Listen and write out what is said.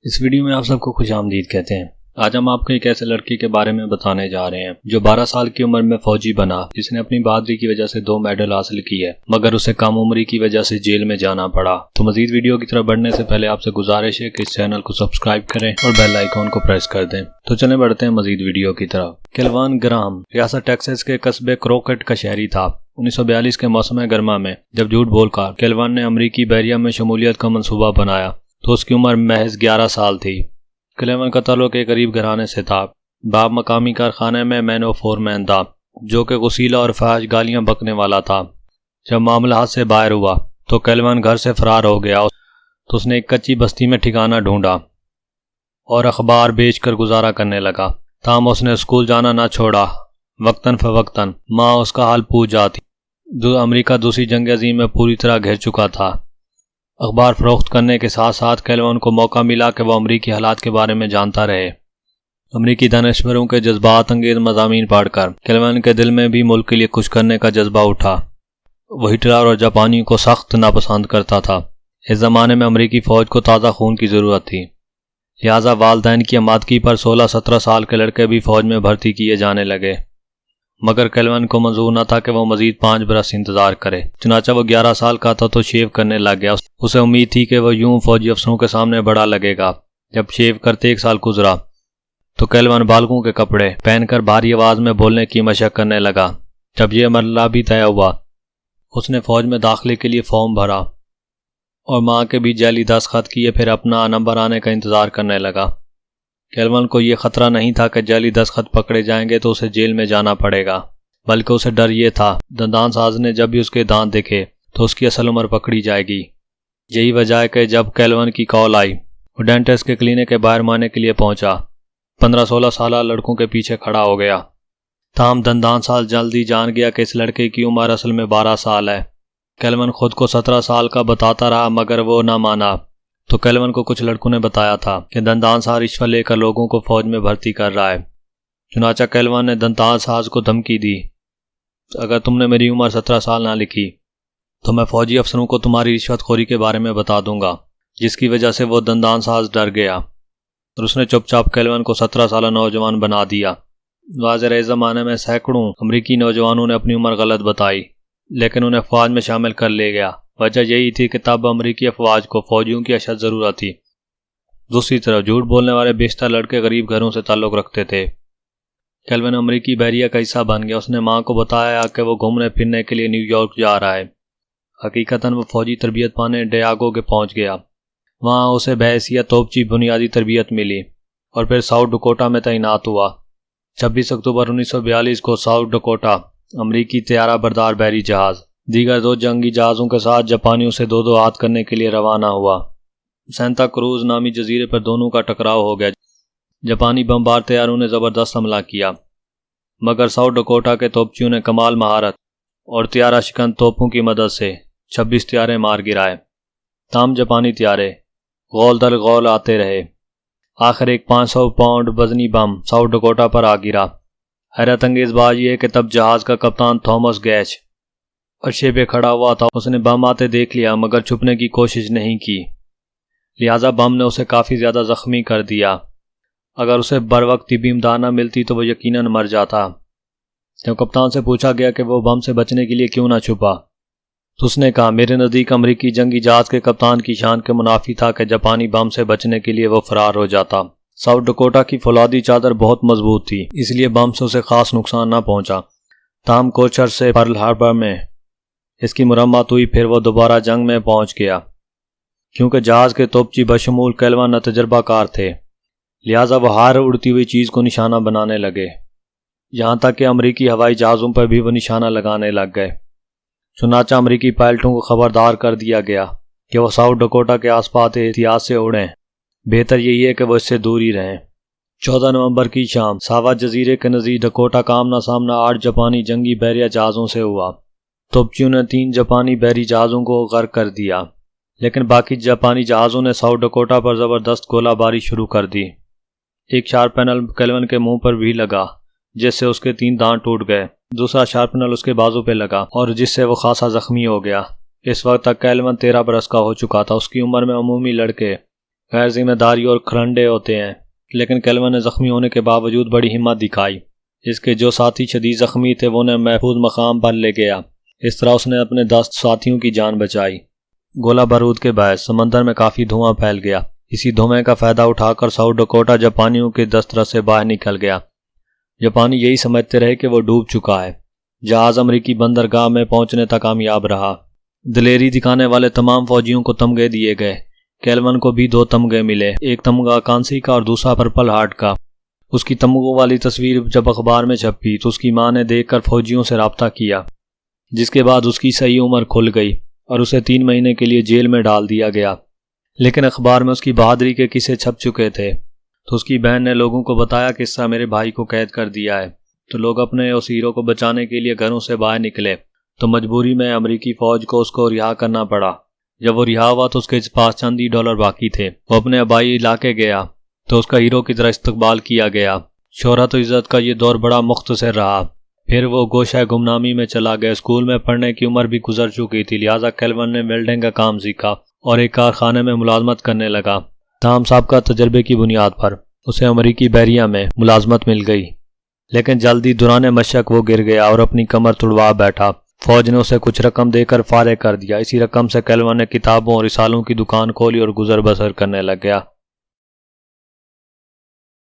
اس video میں آپ سب کو خوش آمدید کہتے ہیں۔ آج ہم آپ کو ایک ایسے لڑکی کے بارے میں بتانے جا رہے ہیں جو 12 سال کی عمر میں فوجی بنا، جس نے اپنی بہادری کی وجہ سے 2 میڈل حاصل کیے، مگر اسے کم عمری کی وجہ سے جیل میں جانا پڑا۔ تو مزید ویڈیو کی طرف بڑھنے سے پہلے آپ سے گزارش ہے کہ اس چینل کو سبسکرائب کریں اور بیل آئیکن کو پریس کر دیں۔ تو چلیں بڑھتے ہیں مزید ویڈیو کی طرف۔ کیلوان گراہم ریاست ٹیکساس کے قصبے کروکٹ کا شہری تھا۔ 1942 کے موسم گرما میں جب جھوٹ بول کر کیلوان نے امریکی بحریہ میں شمولیت کا منصوبہ بنایا تو اس کی عمر محض 11 سال تھی۔ کیلوان کا تعلق ایک غریب گھرانے سے تھا۔ باپ مقامی کارخانے میں مین و فورمین تھا، جو کہ غسیلہ اور فحش گالیاں بکنے والا تھا۔ جب معاملہ ہاتھ سے باہر ہوا تو کیلوان گھر سے فرار ہو گیا تو اس نے ایک کچی بستی میں ٹھکانہ ڈھونڈا اور اخبار بیچ کر گزارا کرنے لگا۔ تاہم اس نے اسکول جانا نہ چھوڑا۔ وقتاً فوقتاً ماں اس کا حال پوچھ جاتی۔ امریکہ دوسری جنگ عظیم میں پوری طرح گھر چکا تھا۔ اخبار فروخت کرنے کے ساتھ ساتھ کیلوان کو موقع ملا کہ وہ امریکی حالات کے بارے میں جانتا رہے۔ امریکی دانشوروں کے جذبات انگیز مضامین پڑھ کر کیلوان کے دل میں بھی ملک کے لیے کچھ کرنے کا جذبہ اٹھا۔ وہ ہٹلر اور جاپانیوں کو سخت ناپسند کرتا تھا۔ اس زمانے میں امریکی فوج کو تازہ خون کی ضرورت تھی، لہٰذا والدین کی آمادگی پر 16-17 سال کے لڑکے بھی فوج میں بھرتی کیے جانے لگے، مگر کیلوان کو منظور نہ تھا کہ وہ مزید 5 برس انتظار کرے۔ چنانچہ وہ 11 سال کا تھا تو شیو کرنے لگ گیا۔ اسے امید تھی کہ وہ یوں فوجی افسروں کے سامنے بڑا لگے گا۔ جب شیو کرتے 1 سال گزرا تو کیلوان بالغوں کے کپڑے پہن کر بھاری آواز میں بولنے کی مشق کرنے لگا۔ جب یہ مرحلہ بھی طے ہوا، اس نے فوج میں داخلے کے لیے فارم بھرا اور ماں کے بھی جعلی دستخط کیے، پھر اپنا نمبر آنے کا انتظار کرنے لگا۔ کیلوان کو یہ خطرہ نہیں تھا کہ جعلی دستخط پکڑے جائیں گے تو اسے جیل میں جانا پڑے گا، بلکہ اسے ڈر یہ تھا دندان ساز نے جب بھی اس کے دانت دیکھے تو اس کی اصل عمر پکڑی جائے گی۔ یہی وجہ ہے کہ جب کیلوان کی کال آئی، وہ ڈینٹسٹ کے کلینک کے باہر مارنے کے لیے پہنچا۔ 15-16 سالہ لڑکوں کے پیچھے کھڑا ہو گیا۔ تاہم دندان ساز جلدی جان گیا کہ اس لڑکے کی عمر اصل میں 12 سال ہے۔ کیلوان خود کو 17 سال کا بتاتا رہا، مگر وہ نہ مانا۔ تو کیلوان کو کچھ لڑکوں نے بتایا تھا کہ دندان ساز رشوت لے کر لوگوں کو فوج میں بھرتی کر رہا ہے۔ چنانچہ کیلوان نے دندان ساز کو دھمکی دی، اگر تم نے میری عمر 17 سال نہ لکھی تو میں فوجی افسروں کو تمہاری رشوت خوری کے بارے میں بتا دوں گا، جس کی وجہ سے وہ دندان ساز ڈر گیا اور اس نے چپ چاپ کیلوان کو 17 سالہ نوجوان بنا دیا۔ واضح رہے زمانے میں سینکڑوں امریکی نوجوانوں نے اپنی عمر غلط بتائی، لیکن انہیں فوج میں شامل کر لے گیا۔ وجہ یہی تھی کہ تب امریکی افواج کو فوجیوں کی اشد ضرورت تھی۔ دوسری طرف جھوٹ بولنے والے بیشتر لڑکے غریب گھروں سے تعلق رکھتے تھے۔ کیلوان امریکی بحریہ کا حصہ بن گیا۔ اس نے ماں کو بتایا کہ وہ گھومنے پھرنے کے لیے نیو یارک جا رہا ہے۔ حقیقتاً وہ فوجی تربیت پانے ڈیاگو کے پہنچ گیا۔ وہاں اسے بحیثیت توپچی بنیادی تربیت ملی اور پھر ساؤتھ ڈکوٹا میں تعینات ہوا۔ 26 اکتوبر 1942 کو ساؤتھ ڈکوٹا امریکی طیارہ بردار بحری جہاز دیگر 2 جنگی جہازوں کے ساتھ جاپانیوں سے 2 ہاتھ کرنے کے لیے روانہ ہوا۔ سینتا کروز نامی جزیرے پر دونوں کا ٹکراؤ ہو گیا۔ جاپانی بمبار طیاروں نے زبردست حملہ کیا، مگر ساؤتھ ڈکوٹا کے توپچیوں نے کمال مہارت اور طیارہ شکن توپوں کی مدد سے 26 طیارے مار گرائے۔ تاہم جاپانی طیارے غول در غول آتے رہے۔ آخر ایک 500 پاؤنڈ وزنی بم ساؤتھ ڈکوٹا پر آ گرا۔ حیرت انگیز بات یہ ہے کہ تب جہاز کا کپتان تھامس گیچ عرشے پہ کھڑا ہوا تھا۔ اس نے بم آتے دیکھ لیا مگر چھپنے کی کوشش نہیں کی، لہٰذا بم نے اسے کافی زیادہ زخمی کر دیا۔ اگر اسے بروقت طبی امداد نہ ملتی تو وہ یقیناً مر جاتا۔ جب کپتان سے پوچھا گیا کہ وہ بم سے بچنے کے لیے کیوں نہ چھپا تو اس نے کہا، میرے نزدیک امریکی جنگی جہاز کے کپتان کی شان کے منافی تھا کہ جاپانی بم سے بچنے کے لیے وہ فرار ہو جاتا۔ ساؤتھ ڈکوٹا کی فولادی چادر بہت مضبوط تھی، اس لیے بم سے اسے خاص نقصان نہ پہنچا۔ تاہم کچھ عرصے پرل ہاربر میں اس کی مرمت ہوئی، پھر وہ دوبارہ جنگ میں پہنچ گیا۔ کیونکہ جہاز کے توپچی بشمول کیلوان نہ تجربہ کار تھے، لہٰذا وہ ہر اڑتی ہوئی چیز کو نشانہ بنانے لگے، یہاں تک کہ امریکی ہوائی جہازوں پر بھی وہ نشانہ لگانے لگ گئے۔ چنانچہ امریکی پائلٹوں کو خبردار کر دیا گیا کہ وہ ساؤتھ ڈکوٹا کے آس پاس احتیاط سے اڑیں، بہتر یہی ہے کہ وہ اس سے دور ہی رہیں۔ 14 نومبر کی شام ساوا جزیرے کے نزدیک ڈکوٹا کا آمنا سامنا 8 جاپانی جنگی بحریہ جہازوں سے ہوا۔ توپچیوں نے 3 جاپانی بحری جہازوں کو غرق کر دیا، لیکن باقی جاپانی جہازوں نے ساؤتھ ڈکوٹا پر زبردست گولہ باری شروع کر دی۔ ایک شارپ پینل کیلوان کے منہ پر بھی لگا، جس سے اس کے 3 دانت ٹوٹ گئے۔ دوسرا شارپ پینل اس کے بازو پہ لگا اور جس سے وہ خاصا زخمی ہو گیا۔ اس وقت تک کیلوان 13 برس کا ہو چکا تھا۔ اس کی عمر میں عمومی لڑکے غیر ذمہ داری اور کھرنڈے ہوتے ہیں، لیکن کیلون نے زخمی ہونے کے باوجود بڑی ہمت دکھائی۔ اس کے جو ساتھی شدید زخمی تھے وہ انہیں محفوظ مقام پر لے گیا۔ اس طرح اس نے اپنے 10 ساتھیوں کی جان بچائی۔ گولہ بارود کے باعث سمندر میں کافی دھواں پھیل گیا۔ اسی دھوئیں کا فائدہ اٹھا کر ساؤتھ ڈکوٹا جاپانیوں کے دسترس سے باہر نکل گیا۔ جاپانی یہی سمجھتے رہے کہ وہ ڈوب چکا ہے۔ جہاز امریکی بندرگاہ میں پہنچنے تک کامیاب رہا۔ دلیری دکھانے والے تمام فوجیوں کو تمغے دیے گئے۔ کیلون کو بھی 2 تمغے ملے، ایک تمغہ کانسی کا اور دوسرا پرپل ہارٹ کا۔ اس کی تمغوں والی تصویر جب اخبار میں چھپی تو اس کی ماں نے دیکھ کر فوجیوں سے رابطہ کیا، جس کے بعد اس کی صحیح عمر کھل گئی اور اسے 3 مہینے کے لیے جیل میں ڈال دیا گیا۔ لیکن اخبار میں اس کی بہادری کے قصے چھپ چکے تھے، تو اس کی بہن نے لوگوں کو بتایا کہ اس طرح میرے بھائی کو قید کر دیا ہے، تو لوگ اپنے اس ہیرو کو بچانے کے لیے گھروں سے باہر نکلے، تو مجبوری میں امریکی فوج کو اس کو رہا کرنا پڑا۔ جب وہ رہا ہوا تو اس کے پاس چند ہی ڈالر باقی تھے۔ وہ اپنے آبائی علاقے گیا تو اس کا ہیرو کی طرح استقبال کیا گیا۔ شہرت و عزت کا یہ دور بڑا مختصر رہا۔ پھر وہ گوشہ گمنامی میں چلا گیا۔ اسکول میں پڑھنے کی عمر بھی گزر چکی تھی، لہٰذا کیلون نے ویلڈنگ کا کام سیکھا اور ایک کارخانے میں ملازمت کرنے لگا۔ تاہم سابقہ تجربے کی بنیاد پر اسے امریکی بحریہ میں ملازمت مل گئی، لیکن جلدی دوران مشق وہ گر گیا اور اپنی کمر توڑوا بیٹھا۔ فوج نے اسے کچھ رقم دے کر فارغ کر دیا۔ اسی رقم سے کیلون نے کتابوں اور رسالوں کی دکان کھولی اور گزر بسر کرنے لگ گیا۔